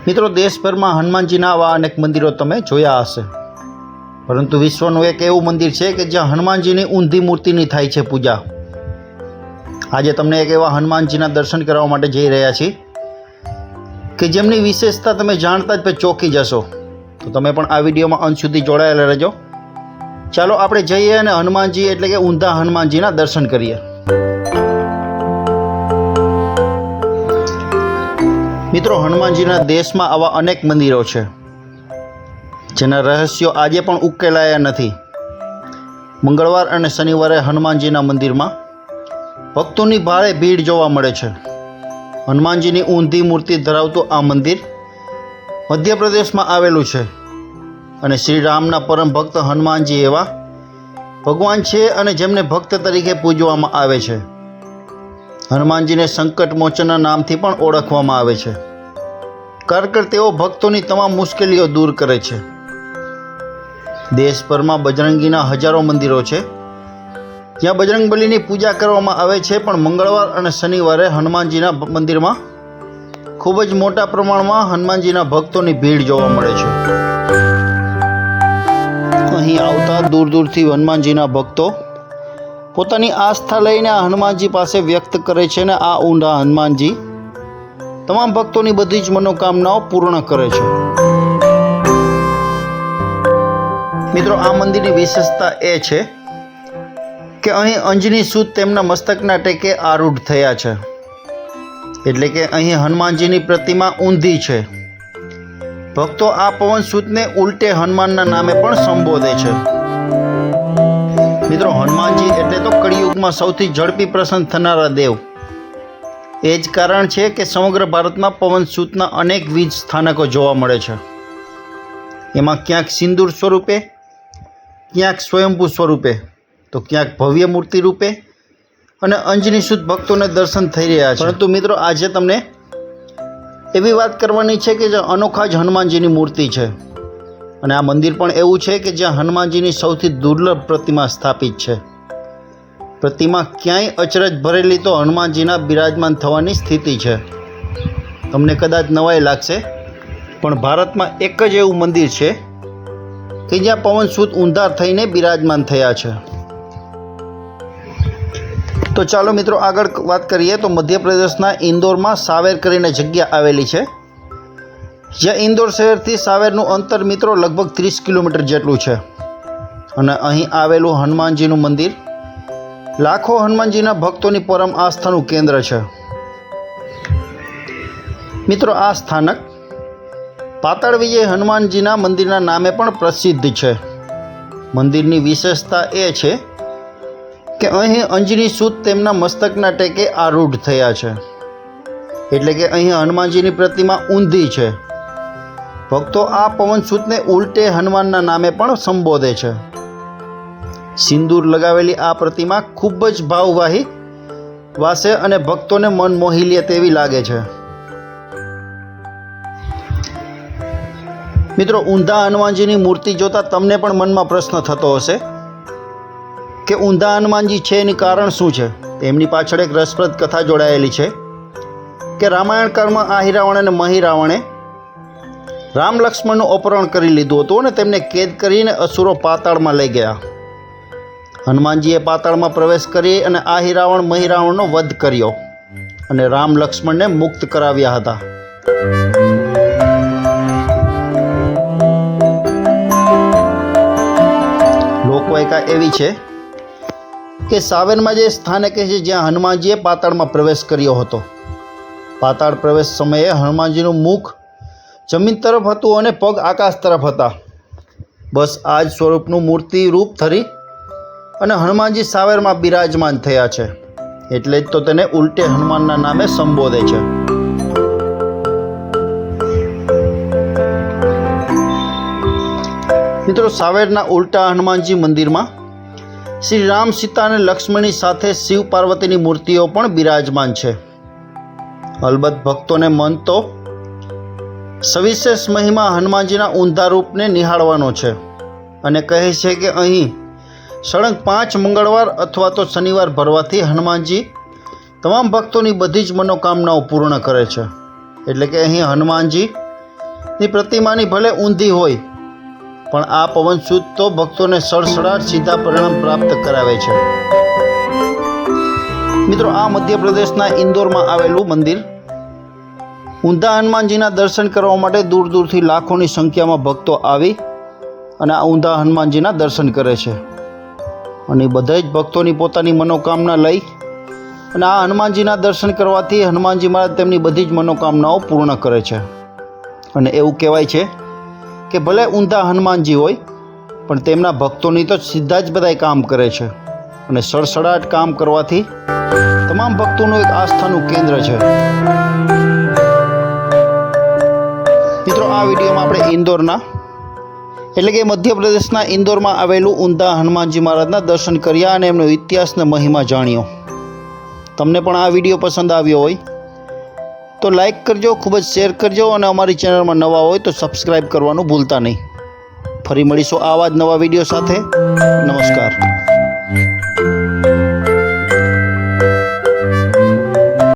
મિત્રો, દેશભરમાં હનુમાનજીના આવા અનેક મંદિરો તમે જોયા હશે, પરંતુ વિશ્વનું એક એવું મંદિર છે કે જ્યાં હનુમાનજીની ઊંધી મૂર્તિની થાય છે પૂજા. આજે તમને એક એવા હનુમાનજીના દર્શન કરવા માટે જઈ રહ્યા છીએ કે જેમની વિશેષતા તમે જાણતા જ ચોંકી જશો. તો તમે પણ આ વિડીયોમાં અંત સુધી જોડાયેલા રહેજો. ચાલો આપણે જઈએ અને હનુમાનજી એટલે કે ઊંધા હનુમાનજીના દર્શન કરીએ. મિત્રો, હનુમાનજીના દેશમાં આવા અનેક મંદિરો છે જેના રહસ્યો આજે પણ ઉકેલાયા નથી. મંગળવાર અને શનિવારે હનુમાનજીના મંદિરમાં ભક્તોની ભારે ભીડ જોવા મળે છે. હનુમાનજીની ઊંધી મૂર્તિ ધરાવતું આ મંદિર મધ્યપ્રદેશમાં આવેલું છે અને શ્રી રામના પરમ ભક્ત હનુમાનજી એવા ભગવાન છે અને જેમને ભક્ત તરીકે પૂજવામાં આવે છે. હનુમાનજીને સંકટ મોચનના નામથી પણ ઓળખવામાં આવે છે, કારણ કે તેઓ ભક્તોની તમામ મુશ્કેલીઓ દૂર કરે છે. દેશભરમાં બજરંગીના હજારો મંદિરો છે જ્યાં બજરંગબલીની પૂજા કરવામાં આવે છે, પણ મંગળવાર અને શનિવારે હનુમાનજીના મંદિરમાં ખૂબ જ મોટા પ્રમાણમાં હનુમાનજીના ભક્તોની ભીડ જોવા મળે છે. અહીં આવતા દૂર દૂરથી હનુમાનજીના ભક્તો પોતાની આસ્થા લઈને આ હનુમાનજી પાસે વ્યક્ત કરે છે અને આ ઊંધા હનુમાનજી તમામ ભક્તોની બધી જ મનોકામનાઓ પૂર્ણ કરે છે. મિત્રો, આ મંદિરની વિશેષતા એ છે કે અહીં અંજની સૂત તેમના મસ્તકના ટેકે આરૂઢ થયા છે, એટલે કે અહીં હનુમાનજીની પ્રતિમા ઊંધી છે. ભક્તો આ પવન સૂતને ઉલટે હનુમાનના નામે પણ સંબોધે છે. મિત્રો, હનુમાનજી એટલે તો કળિયુગમાં સૌથી ઝડપી પ્રસન્ન થનારા દેવ. એ જ કારણ છે કે સમગ્ર ભારતમાં પવન સૂતના અનેકવિધ સ્થાનકો જોવા મળે છે. એમાં ક્યાંક સિંદૂર સ્વરૂપે, ક્યાંક સ્વયંભૂ સ્વરૂપે, તો ક્યાંક ભવ્ય મૂર્તિ રૂપે અને અંજની સૂત ભક્તોને દર્શન થઈ રહ્યા છે. પરંતુ મિત્રો, આજે તમને એવી વાત કરવાની છે કે જે અનોખા જ હનુમાનજીની મૂર્તિ છે, અને આ મંદિર પણ એવું છે કે જ્યાં હનુમાનજીની સૌથી દુર્લભ પ્રતિમા સ્થાપિત છે. પ્રતિમા ક્યાંય અચરજ ભરેલી તો હનુમાનજીના બિરાજમાન થવાની સ્થિતિ છે. તમને કદાચ નવાઈ લાગશે, પણ ભારતમાં એક જ એવું મંદિર છે કે જ્યાં પવન સૂત ઊંધા થઈને બિરાજમાન થયા છે. તો ચાલો મિત્રો આગળ વાત કરીએ. તો મધ્યપ્રદેશના ઇન્દોરમાં સાવેર કરીને જગ્યા આવેલી છે, જ્યાં ઇન્દોર શહેરથી સાવેરનું અંતર મિત્રો લગભગ 30 કિલોમીટર જેટલું છે. અને અહીં આવેલું હનુમાનજીનું મંદિર લાખો હનુમાનજીના ભક્તોની પરમ આસ્થાનું કેન્દ્ર છે. મિત્રો, આ સ્થાનક પાતાળ વિજય હનુમાનજીના મંદિરના નામે પણ પ્રસિદ્ધ છે. મંદિરની વિશેષતા એ છે કે અહીં અંજની સૂત તેમના મસ્તકના ટેકે આરૂઢ થયા છે, એટલે કે અહીં હનુમાનજીની પ્રતિમા ઊંધી છે. ભક્તો આ પવન સૂતને ઉલટે હનુમાનના નામે પણ સંબોધે છે. સિંદૂર લગાવેલી આ પ્રતિમા ખૂબ જ ભાવવાહી વાસે અને ભક્તોને મન મોહી લે તેવી લાગે છે. મિત્રો, ઊંધા હનુમાનજીની મૂર્તિ જોતાં તમને પણ મનમાં પ્રશ્ન થતો હશે કે ઊંધા હનુમાનજી છે એનું કારણ શું છે. તેમની પાછળ એક રસપ્રદ કથા જોડાયેલી છે કે રામાયણ કાળમાં આહિરાવણ અને મહિરાવણે રામ લક્ષ્મણનું અપહરણ કરી લીધું હતું અને તેમને કેદ કરીને અસુરો પાતાળમાં લઈ ગયા. હનુમાનજીએ પાતાળમાં પ્રવેશ કરી અને આહિરાવણ મહિરાવણનો વધ કર્યો અને રામ લક્ષ્મણને મુક્ત કરાવ્યા હતા. લોકવાયકા એવી છે કે સાવેરમાં જે સ્થાનક છે જ્યાં હનુમાનજીએ પાતાળમાં પ્રવેશ કર્યો હતો. પાતાળ પ્રવેશ સમયે હનુમાનજીનું મુખ જમીન તરફ હતું અને પગ આકાશ તરફ હતા. બસ આ જ સ્વરૂપનું મૂર્તિ રૂપ ધરી અને હનુમાનજી સાવેરમાં બિરાજમાન થયા છે, એટલે જ તો તેને ઉલટે હનુમાનના નામે સંબોધે છે. મિત્રો, સાવેરના ઉલટા હનુમાનજી મંદિરમાં શ્રી રામ, સીતા અને લક્ષ્મણની સાથે શિવ પાર્વતીની મૂર્તિઓ પણ બિરાજમાન છે. અલબત્ત ભક્તોને મન તો સવિશેષ મહિમા હનુમાનજીના ઊંધા રૂપને નિહાળવાનો છે અને કહે છે કે અહીં સળંગ 5 મંગળવાર અથવા તો શનિવાર ભરવાથી હનુમાનજી તમામ ભક્તોની બધી જ મનોકામનાઓ પૂર્ણ કરે છે. એટલે કે અહીં હનુમાનજી ની પ્રતિમાની ભલે ઊંધી હોય પણ આ પવનસૂત તો ભક્તોને સડસડાટ સીધા પરિણામ પ્રાપ્ત કરાવે છે. મિત્રો, આ મધ્યપ્રદેશના ઇન્દોરમાં આવેલું મંદિર ઊંધા હનુમાનજીના દર્શન કરવા માટે દૂર દૂરથી લાખોની સંખ્યામાં ભક્તો આવી અને આ ઊંધા હનુમાનજીના દર્શન કરે છે. અને બધા જ ભક્તોની પોતાની મનોકામના લઈ અને આ હનુમાનજીના દર્શન કરવાથી હનુમાનજી મહારાજ તેમની બધી જ મનોકામનાઓ પૂર્ણ કરે છે. અને એવું કહેવાય છે કે ભલે ઊંધા હનુમાનજી હોય પણ તેમના ભક્તોની તો સીધા જ બધા કામ કરે છે. અને સડસડાટ કામ કરવાથી તમામ ભક્તોનું એક આસ્થાનું કેન્દ્ર છે. મિત્રો, આ વિડીયોમાં આપણે ઇન્દોરના એટલે કે મધ્યપ્રદેશના ઇન્દોરમાં આવેલું ઊંધા હનુમાનજી મહારાજના દર્શન કર્યા અને એમનો ઇતિહાસને મહિમા જાણ્યો. તમને પણ આ વિડીયો પસંદ આવ્યો હોય તો લાઈક કરજો, ખૂબ જ શેર કરજો અને અમારી ચેનલમાં નવા હોય તો સબસ્ક્રાઈબ કરવાનું ભૂલતા નહીં. ફરી મળીશું આવા જ નવા વિડીયો સાથે. નમસ્કાર.